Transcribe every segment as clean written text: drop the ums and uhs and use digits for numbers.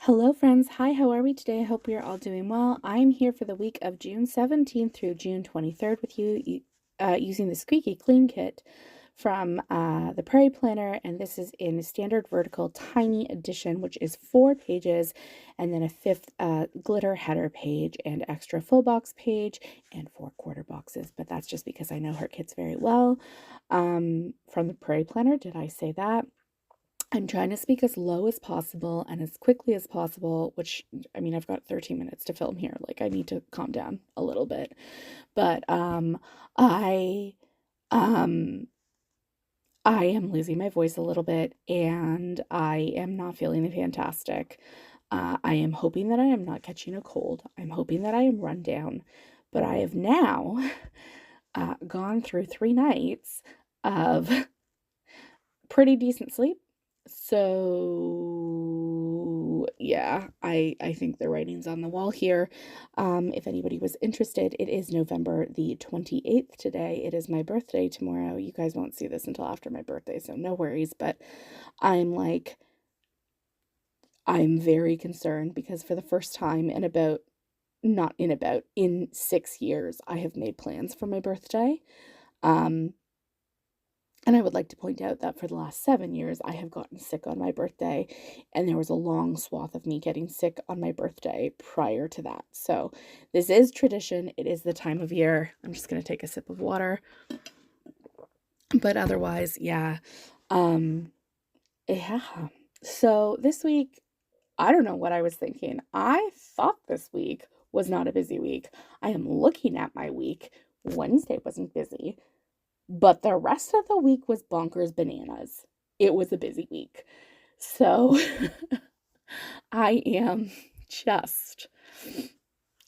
Hello, friends. Hi, how are we today? I hope we are all doing well. I'm here for the week of June 17th through June 23rd with you using the Squeaky Clean Kit from the Prairie Planner, and this is in standard vertical tiny edition, which is 4 pages, and then a fifth glitter header page and extra full box page and 4 quarter boxes, but that's just because I know her kits very well. From the Prairie Planner, did I say that? I'm trying to speak as low as possible and as quickly as possible, which, I mean, I've got 13 minutes to film here. Like, I need to calm down a little bit. But I um I am losing my voice a little bit and I am not feeling fantastic. I am hoping that I am not catching a cold. I'm hoping that I am run down. But I have now gone through 3 nights of pretty decent sleep. So yeah, I think the writing's on the wall here. If anybody was interested, it is November the 28th today. It is my birthday tomorrow. You guys won't see this until after my birthday, so no worries. But I'm like, I'm very concerned because for the first time in in 6 years, I have made plans for my birthday. And I would like to point out that for the last 7 years, I have gotten sick on my birthday, and there was a long swath of me getting sick on my birthday prior to that. So this is tradition. It is the time of year. I'm just going to take a sip of water. But otherwise, yeah. Yeah. So this week, I don't know what I was thinking. I thought this week was not a busy week. I am looking at my week. Wednesday wasn't busy. But the rest of the week was bonkers bananas. It was a busy week. So I am just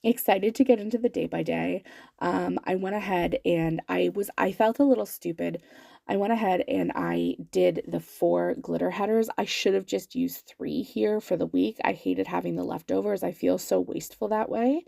excited to get into the day by day. I went ahead and I felt a little stupid. I went ahead and I did the 4 glitter headers. I should have just used 3 here for the week. I hated having the leftovers. I feel so wasteful that way.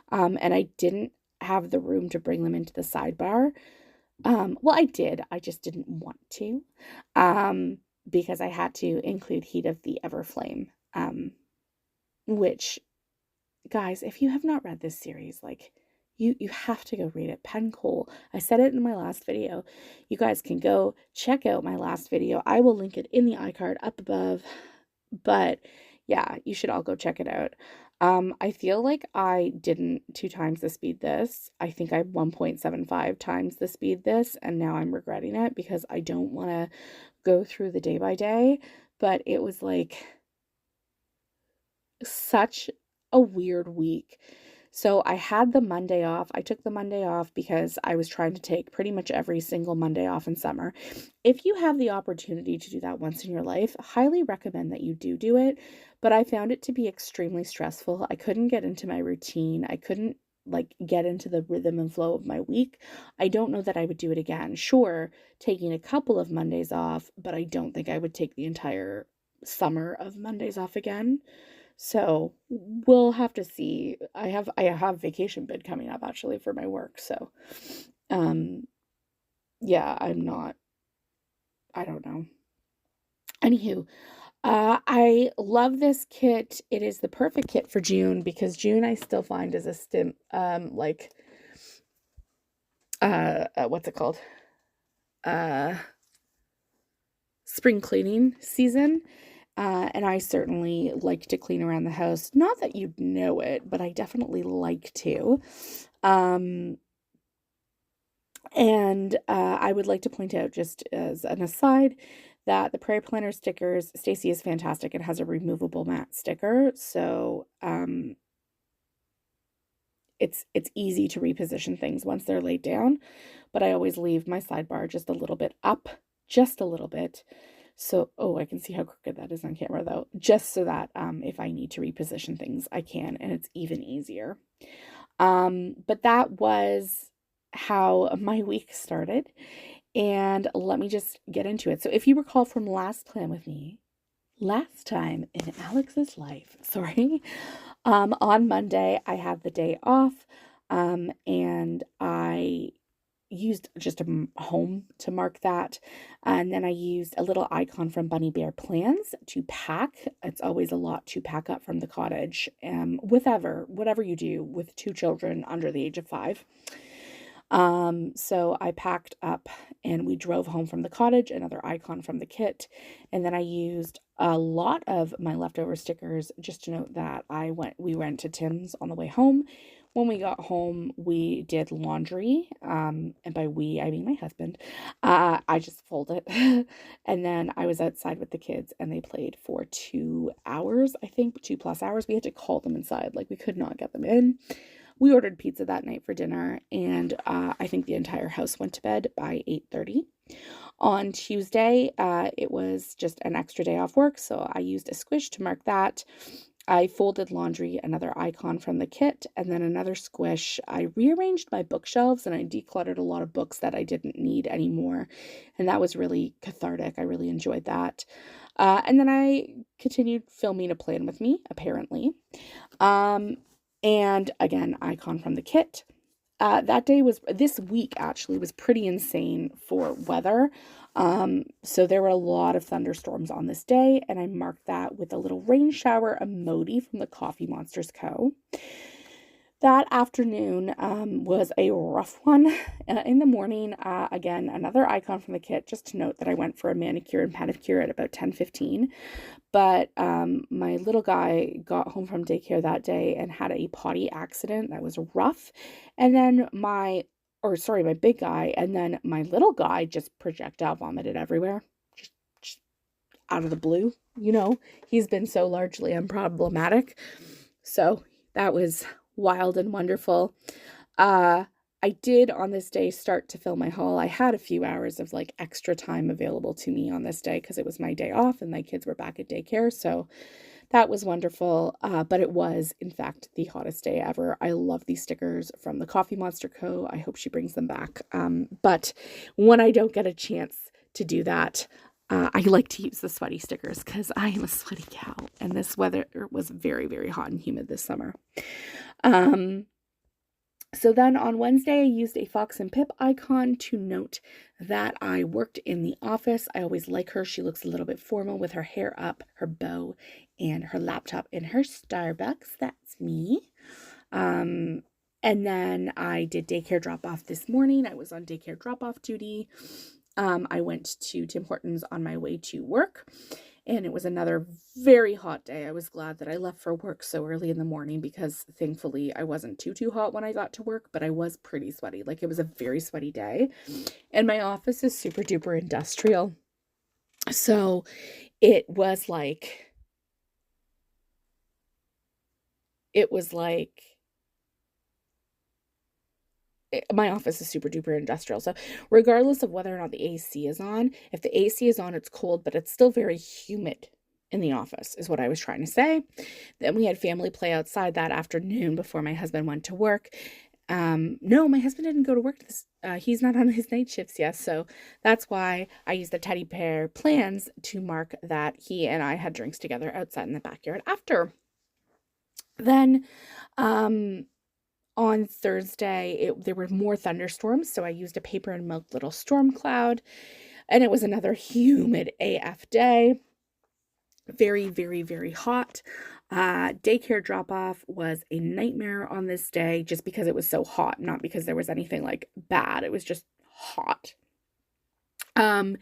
And I didn't have the room to bring them into the sidebar. Well, I did. I just didn't want to, because I had to include Heat of the Everflame, which, guys, if you have not read this series, like, you have to go read it. Pen Cole. I said it in my last video. You guys can go check out my last video. I will link it in the iCard up above. But yeah, you should all go check it out. I feel like I didn't 2 times the speed this. I think I 1.75 times the speed this, and now I'm regretting it because I don't want to go through the day by day. But it was like such a weird week. So I had the Monday off. I took the Monday off because I was trying to take pretty much every single Monday off in summer. If you have the opportunity to do that once in your life, highly recommend that you do it. But I found it to be extremely stressful. I couldn't get into my routine. I couldn't like get into the rhythm and flow of my week. I don't know that I would do it again. Sure, taking a couple of Mondays off, but I don't think I would take the entire summer of Mondays off again. So we'll have to see. I have vacation bid coming up actually for my work. So yeah, I don't know. Anywho, I love this kit. It is the perfect kit for June because June I still find is a what's it called? Uh Spring cleaning season. And I certainly like to clean around the house. Not that you'd know it, but I definitely like to. Um, and I would like to point out, just as an aside, that the Prairie Planner stickers, Stacy is fantastic. It has a removable matte sticker, so it's easy to reposition things once they're laid down. But I always leave my sidebar just a little bit up, just a little bit. So, oh, I can see how crooked that is on camera though, just so that if I need to reposition things, I can, and it's even easier. But that was how my week started, and let me just get into it. So if you recall from last Plan With Me, last time in Alex's life, sorry, on Monday, I had the day off, and I used just a home to mark that. And then I used a little icon from Bunny Bear Plans to pack. It's always a lot to pack up from the cottage, whatever you do with 2 children under the age of 5. So I packed up and we drove home from the cottage, another icon from the kit. And then I used a lot of my leftover stickers just to note that we went to Tim's on the way home. When we got home, we did laundry. And by we, I mean my husband. I just folded it. And then I was outside with the kids and they played for 2 hours, I think, 2+ hours. We had to call them inside. Like, we could not get them in. We ordered pizza that night for dinner, and I think the entire house went to bed by 8:30. On Tuesday, it was just an extra day off work, so I used a squish to mark that. I folded laundry, another icon from the kit, and then another squish. I rearranged my bookshelves, and I decluttered a lot of books that I didn't need anymore, and that was really cathartic. I really enjoyed that. And then I continued filming a plan with me, apparently. And again, icon from the kit. This week actually was pretty insane for weather. So there were a lot of thunderstorms on this day, and I marked that with a little rain shower emoji from the Coffee Monsters Co. That afternoon was a rough one. In the morning, again, another icon from the kit, just to note that I went for a manicure and pedicure at about 10:15. But my little guy got home from daycare that day and had a potty accident that was rough. And then my big guy, and then my little guy just projectile vomited everywhere, just out of the blue. He's been so largely unproblematic. So that was wild and wonderful. I did on this day start to fill my haul. I had a few hours of like extra time available to me on this day because it was my day off and my kids were back at daycare. So that was wonderful. But it was, in fact, the hottest day ever. I love these stickers from the Coffee Monster Co. I hope she brings them back. But when I don't get a chance to do that, I like to use the sweaty stickers because I am a sweaty cow. And this weather was very, very hot and humid this summer. So then on Wednesday, I used a Fox and Pip icon to note that I worked in the office. I always like her. She looks a little bit formal with her hair up, her bow, and her laptop in her Starbucks. That's me. And then I did daycare drop-off this morning. I was on daycare drop-off duty. I went to Tim Hortons on my way to work. And it was another very hot day. I was glad that I left for work so early in the morning because thankfully I wasn't too hot when I got to work, but I was pretty sweaty. Like, it was a very sweaty day. And my office is super duper industrial. So it was like my office is super duper industrial. So regardless of whether or not the AC is on, if the AC is on, it's cold, but it's still very humid in the office is what I was trying to say. Then we had family play outside that afternoon before my husband went to work. No, my husband didn't go to work he's not on his night shifts yet. So that's why I used the teddy bear plans to mark that he and I had drinks together outside in the backyard after. Then, on Thursday, there were more thunderstorms, so I used a paper and milk little storm cloud, and it was another humid AF day. Very, very, very hot. Daycare drop-off was a nightmare on this day just because it was so hot, not because there was anything like bad. It was just hot. And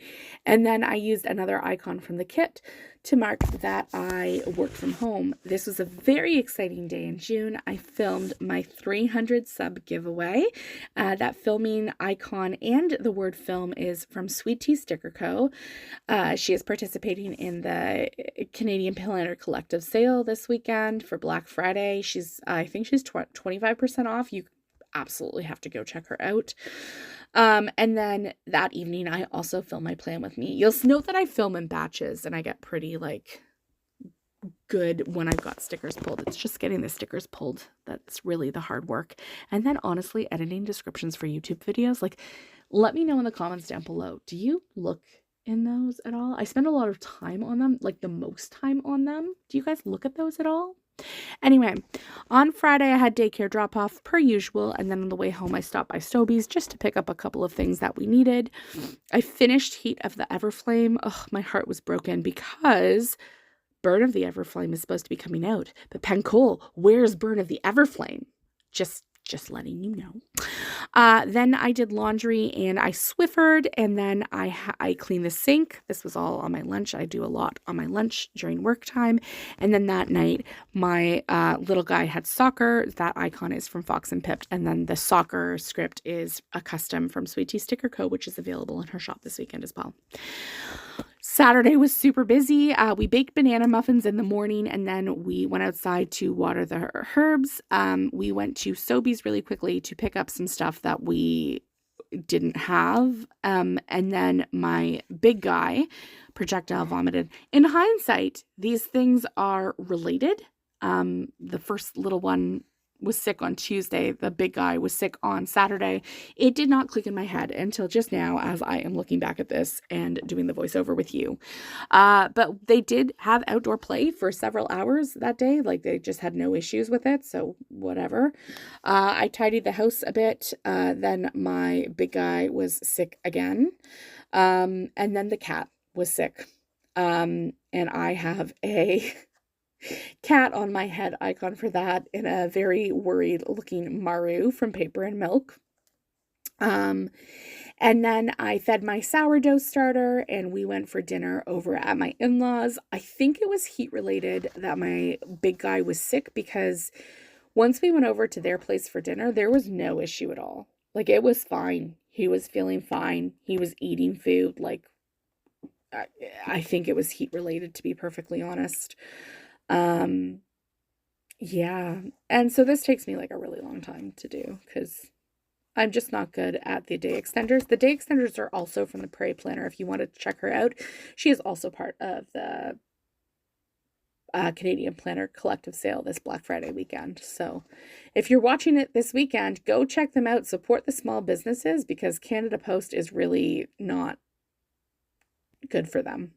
then I used another icon from the kit to mark that I worked from home. This was a very exciting day in June. I filmed my 300 sub giveaway. That filming icon and the word film is from Sweet Tea Sticker Co. She is participating in the Canadian Planner Collective sale this weekend for Black Friday. I think she's 25% off. You absolutely have to go check her out. And then that evening, I also film my plan with me. You'll note that I film in batches and I get pretty good when I've got stickers pulled. It's just getting the stickers pulled that's really the hard work. And then honestly, editing descriptions for YouTube videos. Let me know in the comments down below. Do you look in those at all. I spend a lot of time on them, like the most time on them. Do you guys look at those at all? Anyway, on Friday I had daycare drop off per usual, and then on the way home I stopped by Stobies just to pick up a couple of things that we needed. I finished Heat of the Everflame. Oh, my heart was broken because Burn of the Everflame is supposed to be coming out. But Pencool, where's Burn of the Everflame? Just letting you know. Then I did laundry and I Swiffered, and then I cleaned the sink. This was all on my lunch. I do a lot on my lunch during work time. And then that night, my little guy had soccer. That icon is from Fox and Pipped. And then the soccer script is a custom from Sweet Tea Sticker Co., which is available in her shop this weekend as well. Saturday was super busy. We baked banana muffins in the morning, and then we went outside to water the herbs. We went to Sobeys really quickly to pick up some stuff that we didn't have. And then my big guy projectile vomited. In hindsight, these things are related. The first little one was sick on Tuesday. The big guy was sick on Saturday. It did not click in my head until just now as I am looking back at this and doing the voiceover with you. But they did have outdoor play for several hours that day. Like, they just had no issues with it. So whatever. I tidied the house a bit. Then my big guy was sick again. And then the cat was sick. And I have a cat on my head icon for that in a very worried looking Maru from Paper and Milk. And then I fed my sourdough starter and we went for dinner over at my in-laws. I think it was heat related that my big guy was sick, because once we went over to their place for dinner, there was no issue at all. Like, it was fine. He was feeling fine. He was eating food. Like, I think it was heat related, to be perfectly honest. Yeah. And so this takes me like a really long time to do because I'm just not good at the day extenders. The day extenders are also from the Prairie Planner. If you want to check her out, she is also part of the Canadian Planner collective sale this Black Friday weekend. So if you're watching it this weekend, go check them out. Support the small businesses, because Canada Post is really not good for them.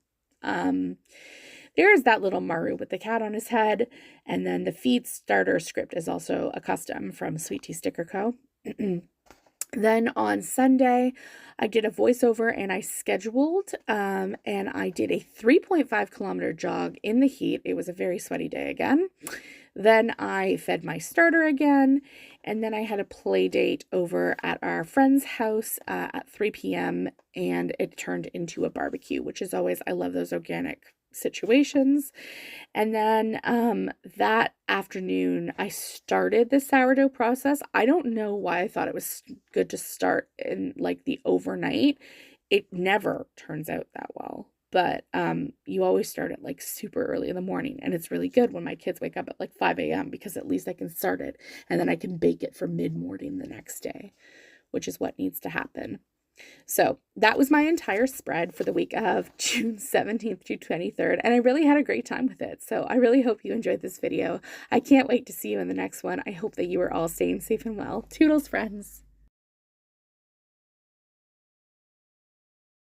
There is that little Maru with the cat on his head. And then the feed starter script is also a custom from Sweet Tea Sticker Co. Then on Sunday, I did a voiceover and I scheduled, and I did a 3.5 kilometer jog in the heat. It was a very sweaty day again. Then I fed my starter again, and then I had a play date over at our friend's house at 3 p.m. and it turned into a barbecue, which is always, I love those organic situations. And then that afternoon I started the sourdough process. I don't know why I thought it was good to start in like the overnight. It never turns out that well, but you always start at like super early in the morning, and it's really good when my kids wake up at like 5 a.m. because at least I can start it and then I can bake it for mid-morning the next day, which is what needs to happen. So that was my entire spread for the week of June 17th to 23rd, and I really had a great time with it. So I really hope you enjoyed this video. I can't wait to see you in the next one. I hope that you are all staying safe and well. Toodles, friends.